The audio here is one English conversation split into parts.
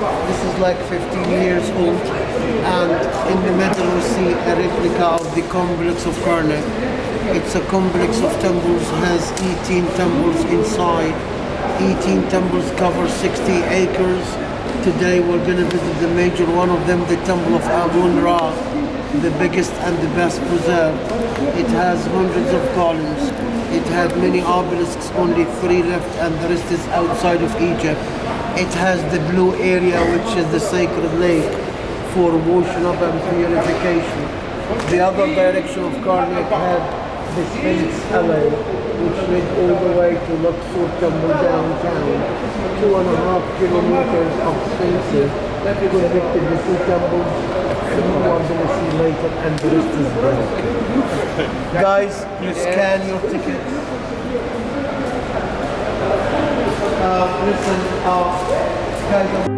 This is like 15 years old, and in the middle we see a replica of the complex of Karnak. It's a complex of temples, has 18 temples inside. 18 temples cover 60 acres. Today we're going to visit the major one of them, the temple of Amun-Ra, the biggest and the best preserved. It has hundreds of columns. It had many obelisks, only 3 left, and the rest is outside of Egypt. It has the blue area, which is the sacred lake for washing up and purification. The other direction of Karnak had the Sphinx Alley, which led all the way to Luxor Temple downtown. 2.5 kilometers of sphinxes connected the two temples. You are going to see later, and the rest is black. Guys, you scan your ticket. Listen, guys.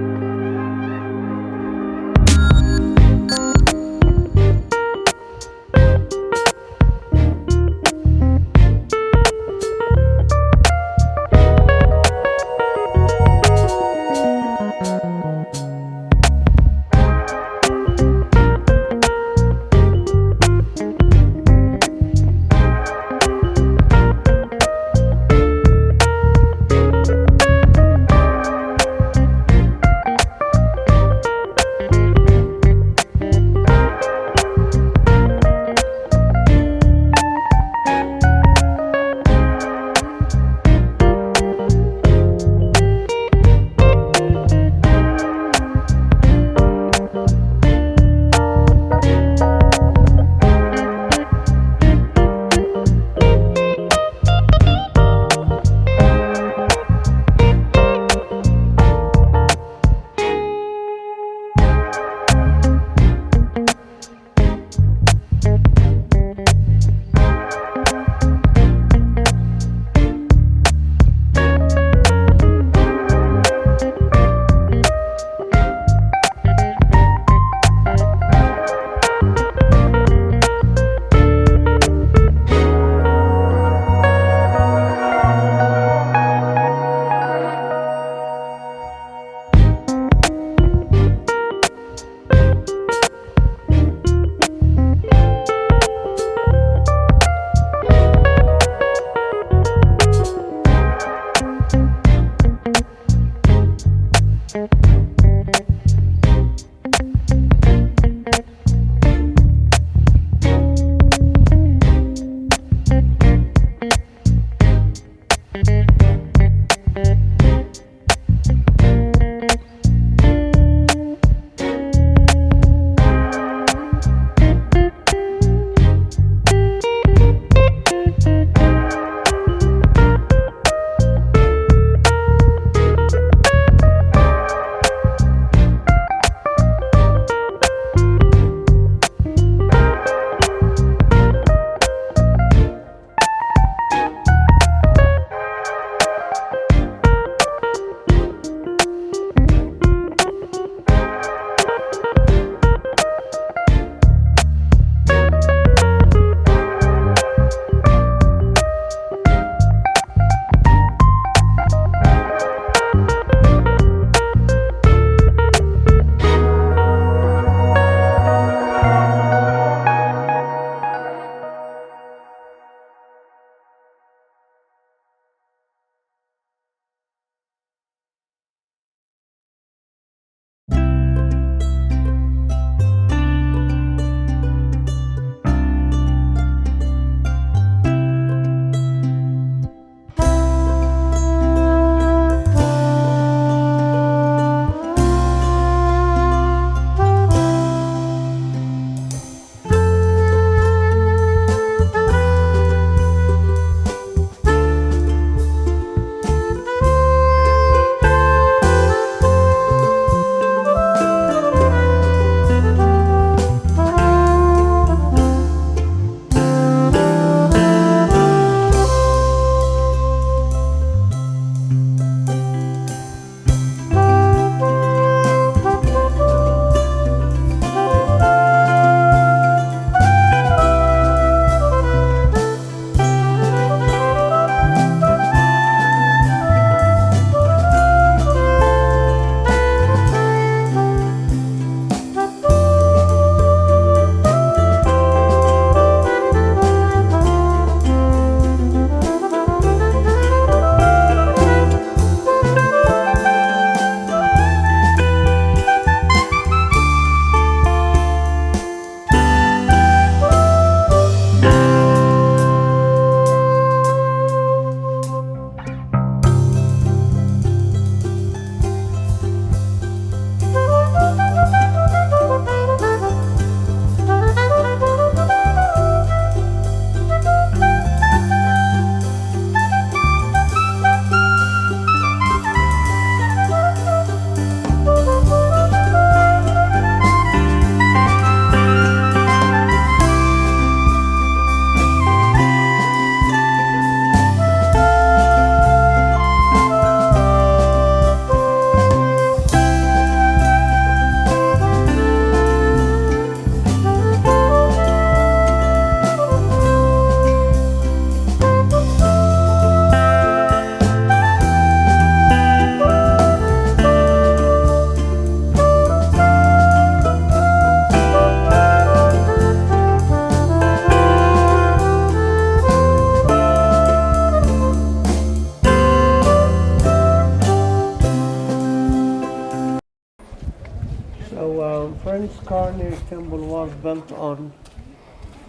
Karnak temple was built on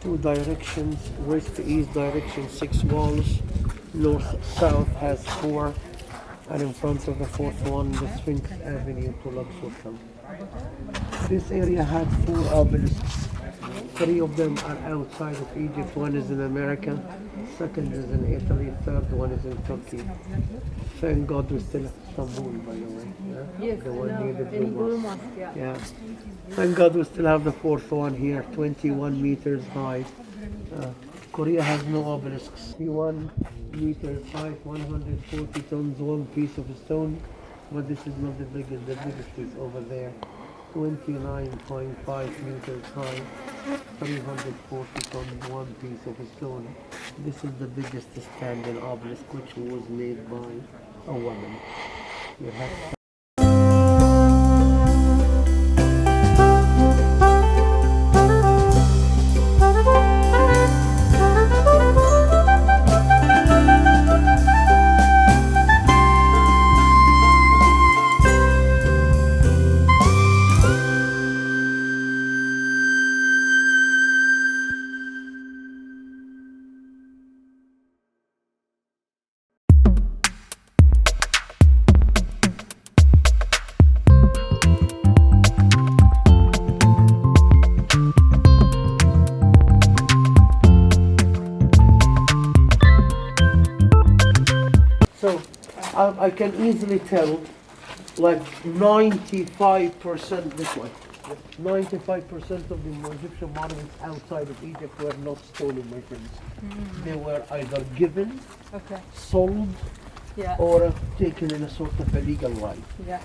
two directions, west-east direction, 6 walls, north-south has 4, and in front of the fourth one, the Sphinx Avenue to Luxor. This area had 4 obelisks. 3 of them are outside of Egypt. One is in America, second is in Italy, third one is in Turkey. Thank God we still have Istanbul, by the way. Yeah? Yes, The one near the in Blue Blue Mosque. Mosque, yeah. Thank God we still have the fourth one here, 21 meters high. Korea has no obelisks. 21 meters high, 140 tons, one piece of stone. But this is not the biggest. The biggest is over there. 29.5 meters high, 340 tons, one piece of stone. This is the biggest standing obelisk, which was made by a woman. You have So I can easily tell like 95% this one. 95% of the Egyptian monuments outside of Egypt were not stolen, my friends. They were either given, sold, or taken in a sort of a legal right. Yeah.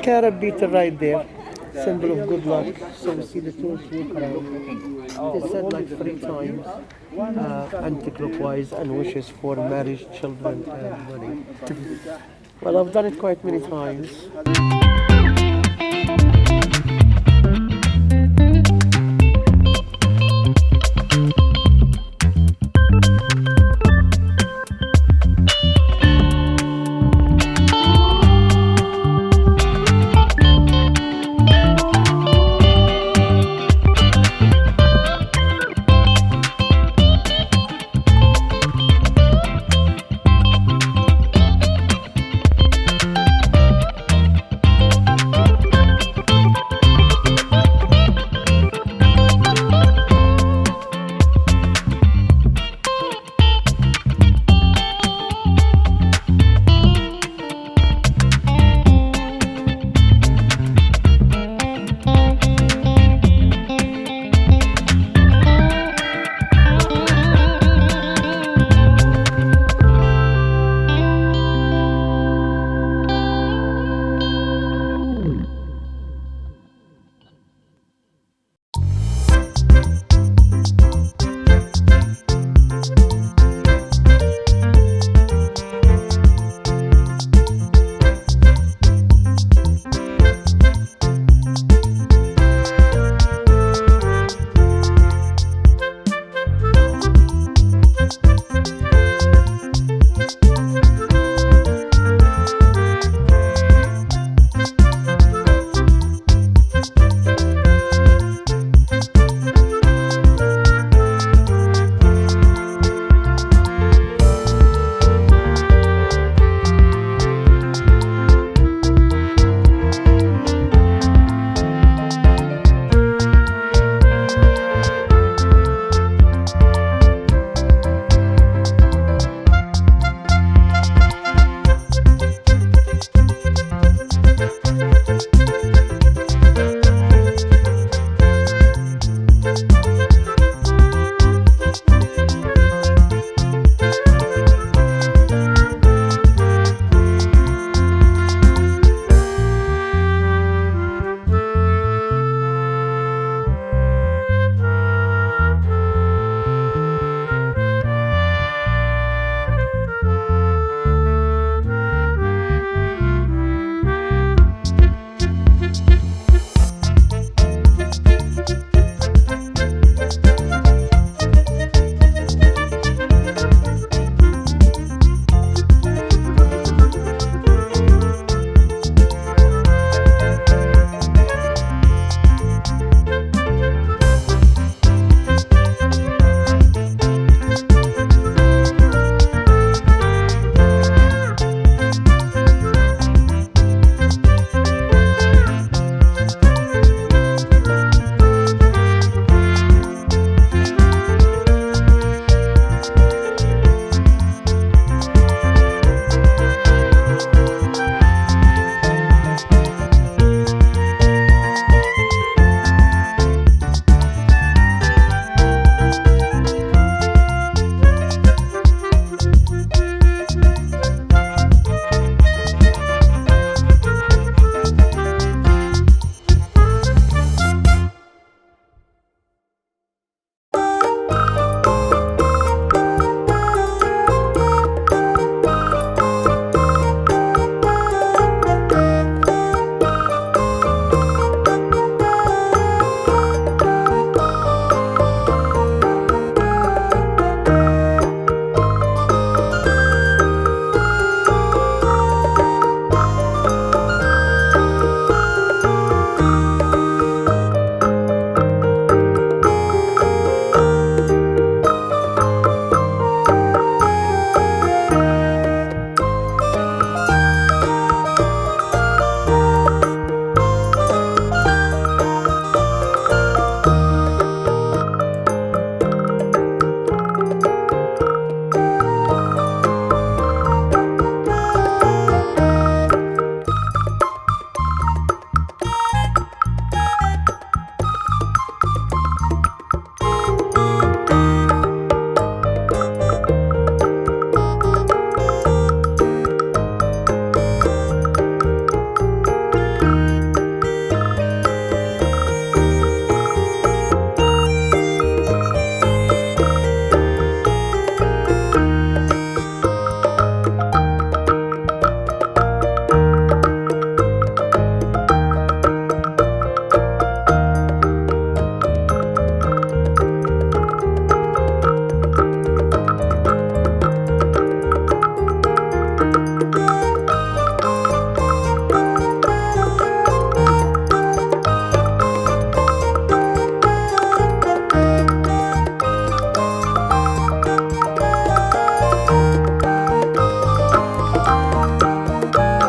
Scarab beetle right there, symbol of good luck. So we see the tourists walk around. It is said like 3 times, anti-clockwise, and wishes for marriage, children, and money. Well, I've done it quite many times.